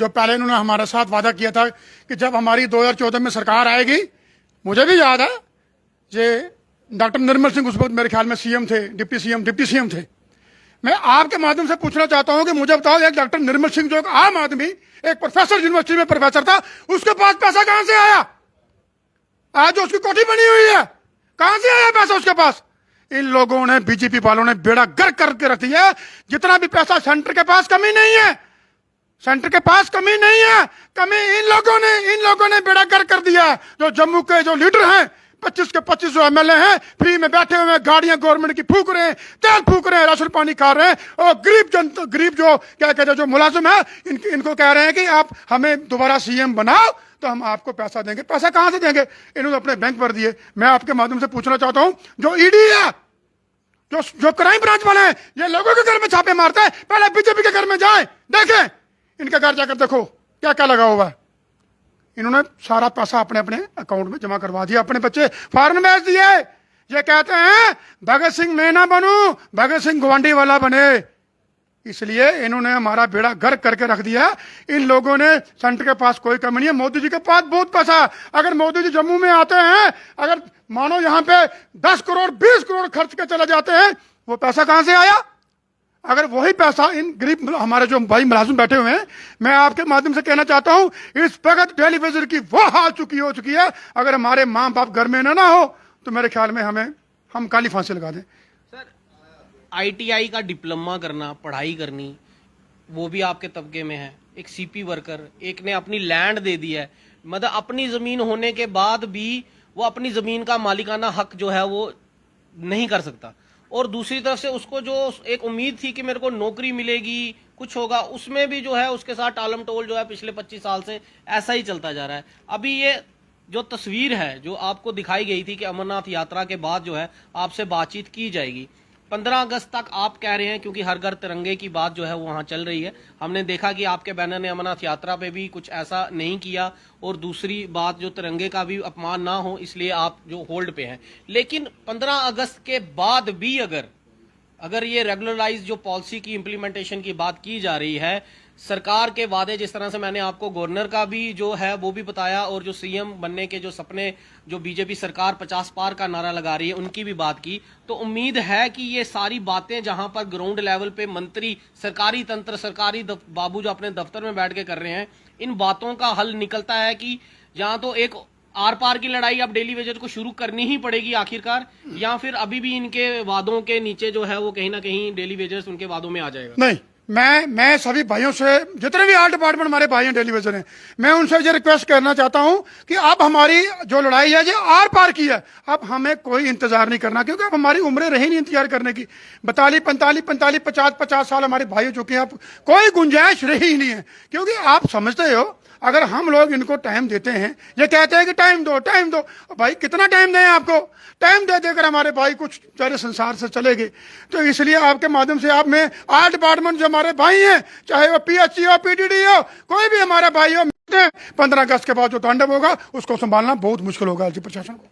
जो पहले इन्होंने हमारे साथ वादा किया था कि जब हमारी 2014 में सरकार आएगी, मुझे भी याद है ये डॉक्टर निर्मल सिंह उस वक्त मेरे ख्याल में सीएम थे, डिप्टी सीएम थे। मैं आपके माध्यम से पूछना चाहता हूं कि मुझे बताओ, एक डॉक्टर निर्मल सिंह जो एक आम आदमी, एक प्रोफेसर, यूनिवर्सिटी में प्रोफेसर था, उसके पास पैसा कहां से आया? आज जो उसकी कोठी बनी हुई है, कहां से आया पैसा उसके पास? इन लोगों ने, बीजेपी वालों ने बेड़ा गर्क करके रख दिया। जितना भी पैसा सेंटर के पास कमी नहीं है, सेंटर के पास कमी नहीं है, कमी इन लोगों ने बेड़ा गर्क कर दिया। जो जम्मू के जो लीडर हैं, 25 के 25 जो एमएलए हैं, फ्री में बैठे हुए हैं, गाड़ियां गवर्नमेंट की फूक रहे हैं, तेल फूक रहे हैं, राशन पानी खा रहे हैं, और गरीब जो क्या कहते हैं, जो मुलाजिम है, इनको कह रहे हैं कि आप हमें दोबारा सीएम बनाओ तो हम आपको पैसा देंगे। पैसा कहां से देंगे? इन्होंने अपने बैंक भर दिए। मैं आपके माध्यम से पूछना चाहता हूं, जो ईडी है, जो क्राइम ब्रांच वाले हैं, ये लोगों के घर में छापे मारते हैं, पहले बीजेपी के घर में जाए, देखें, इनके घर जाकर देखो क्या क्या लगा हुआ है। इन्होंने सारा पैसा अपने अपने अकाउंट में जमा करवा दिया, अपने बच्चे फॉरेन भेज दिए। ये कहते हैं भगत सिंह मैं ना बनूं, भगत सिंह गवांडी वाला बने। इसलिए इन्होंने हमारा बेड़ा गर्क करके रख दिया। इन लोगों ने, सेंटर के पास कोई कमी नहीं है, मोदी जी के पास बहुत पैसा है। अगर मोदी जी जम्मू में आते हैं, अगर मानो यहां पे 10 करोड़ 20 करोड़ खर्च के चले जाते हैं, वो पैसा कहां से आया? अगर वही पैसा इन गरीब हमारे जो भाई मुलाजिम बैठे हुए हैं, मैं आपके माध्यम से कहना चाहता हूं, इस वक्त टेलीविजन की वो हाल हो चुकी है। अगर हमारे माँ बाप घर में ना हो तो मेरे ख्याल में हम काली फांसी लगा दें। सर, आईटीआई का डिप्लोमा करना, पढ़ाई करनी, वो भी आपके तबके में है। एक सीपी वर्कर, एक ने अपनी लैंड दे दी है, मतलब अपनी जमीन होने के बाद भी वो अपनी जमीन का मालिकाना हक जो है वो नहीं कर सकता। और दूसरी तरफ से उसको जो एक उम्मीद थी कि मेरे को नौकरी मिलेगी, कुछ होगा, उसमें भी जो है उसके साथ टालम टोल जो है पिछले 25 साल से ऐसा ही चलता जा रहा है। अभी ये जो तस्वीर है जो आपको दिखाई गई थी कि अमरनाथ यात्रा के बाद जो है आपसे बातचीत की जाएगी, 15 अगस्त तक आप कह रहे हैं, क्योंकि हर घर तिरंगे की बात जो है वो वहां चल रही है। हमने देखा कि आपके बैनर ने अमरनाथ यात्रा पे भी कुछ ऐसा नहीं किया, और दूसरी बात जो तिरंगे का भी अपमान ना हो इसलिए आप जो होल्ड पे हैं। लेकिन 15 अगस्त के बाद भी अगर ये रेगुलराइज जो पॉलिसी की इंप्लीमेंटेशन की बात की जा रही है, सरकार के वादे, जिस तरह से मैंने आपको गवर्नर का भी जो है वो भी बताया, और जो सीएम बनने के जो सपने जो बीजेपी सरकार 50 पार का नारा लगा रही है उनकी भी बात की, तो उम्मीद है कि ये सारी बातें जहां पर ग्राउंड लेवल पे मंत्री, सरकारी तंत्र, सरकारी बाबू जो अपने दफ्तर में बैठ के कर रहे हैं, इन बातों का हल निकलता है कि जहां तो एक आर पार की लड़ाई अब डेली वेजर को शुरू करनी ही पड़ेगी आखिरकार, या फिर अभी भी इनके वादों के नीचे जो है वो कहीं ना कहीं डेली वेजर्स उनके वादों में आ जाएगा? नहीं, मैं सभी भाइयों से, जितने भी आर्ट डिपार्टमेंट हमारे भाई हैं, टेलीविजन हैं, मैं उनसे ये रिक्वेस्ट करना चाहता हूं कि अब हमारी जो लड़ाई है ये आर पार की है। अब हमें कोई इंतजार नहीं करना, क्योंकि अब हमारी उम्रें रही नहीं इंतजार करने की। 42, 45, 50 साल हमारे भाई हो चुके हैं, अब कोई गुंजाइश रही ही नहीं है। क्योंकि आप समझते हो, अगर हम लोग इनको टाइम देते हैं, ये कहते हैं कि टाइम दो टाइम दो, भाई कितना टाइम दें आपको? टाइम दे देकर हमारे भाई कुछ सारे संसार से चले गए। तो इसलिए आपके माध्यम से आप में आर्ट डिपार्टमेंट जो हमारे भाई हैं, चाहे वो पीएचई हो, पीडीडी हो, कोई भी हमारा भाई हो, 15 अगस्त के बाद जो तांडव होगा उसको संभालना बहुत मुश्किल होगा प्रशासन को।